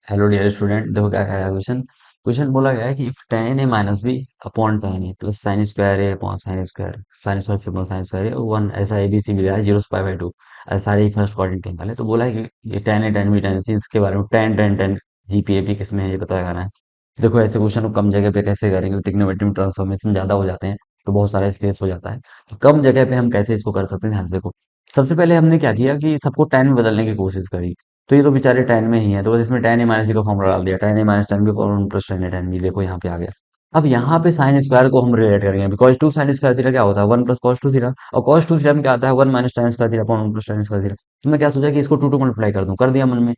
Hello dear student, देखो क्या कह रहा है क्वेश्चन। क्वेश्चन बोला गया है कि if tan a minus B upon tan a plus sine square A upon sine square से upon sine square A one ऐसा ए बी सी मिला है 0 से पाई बाई 2। ऐसा सारे फर्स्ट क्वाड्रेंट टेबल है, तो बोला है कि ये tan a tan b tan c इसके बारे में tan GPAP किस में है ये पता करना है। देखो ऐसे क्वेश्चन को कम जगह पे कैसे करेंगे, ट्रिग्नोमेट्री में ट्रांसफॉर्मेशन ज्यादा हो जाते हैं तो बहुत सारा स्पेस हो जाता है। तो कम जगह पे हम कैसे इसको कर सकते हैं, ध्यान से देखो। सबसे पहले हमने क्या किया कि सबको tan में बदलने की कोशिश करी। तो ये तो बेचारे tan में ही है, तो बस इसमें tan a माइनस b का फॉर्मूला डाल दिया, tan a minus tan b one plus tan a tan b। देखो यहाँ पे आ गया। अब यहाँ पे साइन स्क्वायर को हम रिलेट करेंगे, because two sine square theta क्या होता है, one plus cos two theta. और कॉस टू थीटा में क्या आता है, one minus tan square theta upon one plus tan square theta. तो मैं क्या सोचा कि इसको टू टू मल्टीप्लाई कर दूं, कर दिया मन में।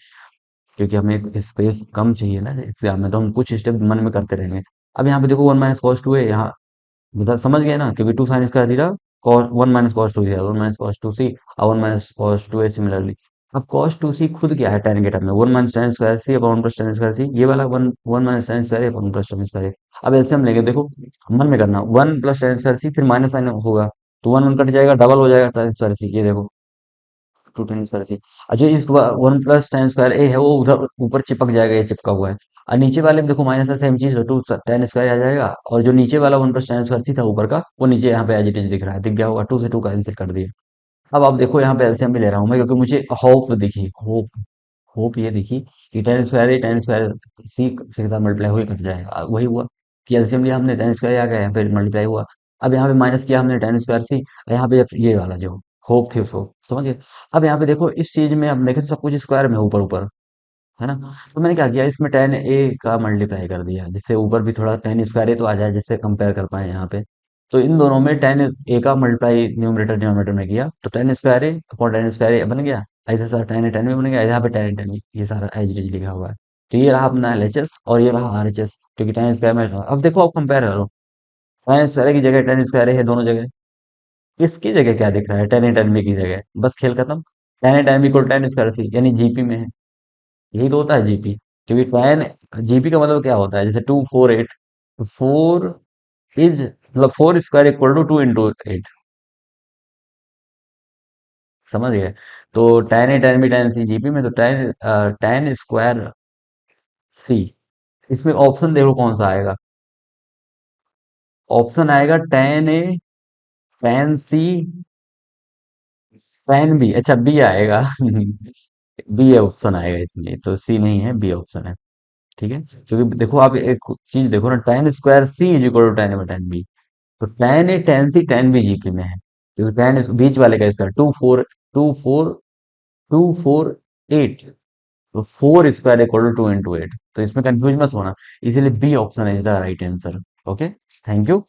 क्योंकि हमें एक स्पेस कम चाहिए ना एग्जाम में, तो हम कुछ स्टेप मन में करते रहेंगे। अब यहाँ पे देखो वन माइनस कॉस टू है यहाँ, बता समझ गए ना, क्योंकि two sine square theta one minus cos two theta, one minus cos two C और one minus cos two A similarly. अब कॉस टू सी खुद क्या है tan के टर्म में, one minus tan square C upon one plus tan square C, ये वाला one one minus tan square upon one plus tan square. अब LCM लेंगे, देखो मन में करना, वन प्लस tan स्क्वायर सी फिर माइनस साइन होगा, तो वन वन कट जाएगा, डबल हो जाएगा tan स्क्वायर सी, ये देखो टू tan स्क्वायर सी। और जो इस वन प्लस tan स्क्वायर ए है वो उधर ऊपर चिपक जाएगा, ये चिपका हुआ है। और नीचे वाले में देखो माइनस है, सेम चीज टू tan स्क्वायर आ जाएगा, और जो नीचे वाला वन प्लस tan स्क्वायर सी था ऊपर का, वो नीचे यहाँ पे एज इट इज दिख रहा है, दिख गया होगा, टू से टू कैंसिल कर दिया। अब आप देखो यहाँ पे एलसीएम भी ले रहा हूँ मैं, क्योंकि मुझे होप दिखी, होप होप ये दिखी कि tan स्क्वायर सी से साथ मल्टीप्लाई हुई कट जाएगा, वही हुआ कि एलसीएम लिया हमने, tan स्क्वायर आ गया यहाँ पे मल्टीप्लाई हुआ। अब यहाँ पे माइनस किया हमने tan स्क्वायर सी, यहाँ पे जब ये वाला जो होप थी उसको समझ गए। अब यहाँ पे देखो इस चीज में अब देखें तो सब कुछ स्क्वायर में ऊपर ऊपर है ना। तो मैंने क्या किया, इसमें tan a का मल्टीप्लाई कर दिया, जिससे ऊपर भी थोड़ा tan स्क्वायर a तो आ जाए, जिससे कंपेयर कर पाए यहाँ पे। तो इन दोनों में tan a का मल्टीप्लाई न्यूमरेटर डिनोमिनेटर में किया, तो tan square a upon tan square a बन गया। ऐसे सारा tan a बन गया, यहाँ पे tan ये सारा एज इट इज लिखा हुआ है। तो ये रहा अपना एलएचएस और ये रहा आरएचएस, क्योंकि tan स्क्वायर में अब देखो आप कंपेयर करो, tan स्क्वायर की जगह tan स्क्वायर a है दोनों जगह, इसकी जगह क्या दिख रहा है, tan b की जगह, बस खेल खत्म। tan b equal tan square c, यानी जीपी में है। यही तो होता है जीपी, क्योंकि टैन जीपी का मतलब क्या होता है, जैसे 248, 4 इज मतलब four square equal to 2 into 8, समझ गए। तो tan a tan b tan c GP में, तो tan स्क्वायर सी, इसमें ऑप्शन देखो कौन सा आएगा। ऑप्शन आएगा tan a tan c tan b, अच्छा बी आएगा बी ऑप्शन आएगा इसमें, तो सी नहीं है, बी ऑप्शन है। ठीक है, क्योंकि देखो आप एक चीज देखो ना, tan square C is equal to tan a tan b, तो tan भी जीपी में है, क्योंकि tan इस बीच वाले का इसका टू फोर 248, तो 4 स्क्वायर इक्वल टू 2 इंटू 8, तो इसमें कंफ्यूज मत होना। इसीलिए B option is the right answer. Okay, thank you.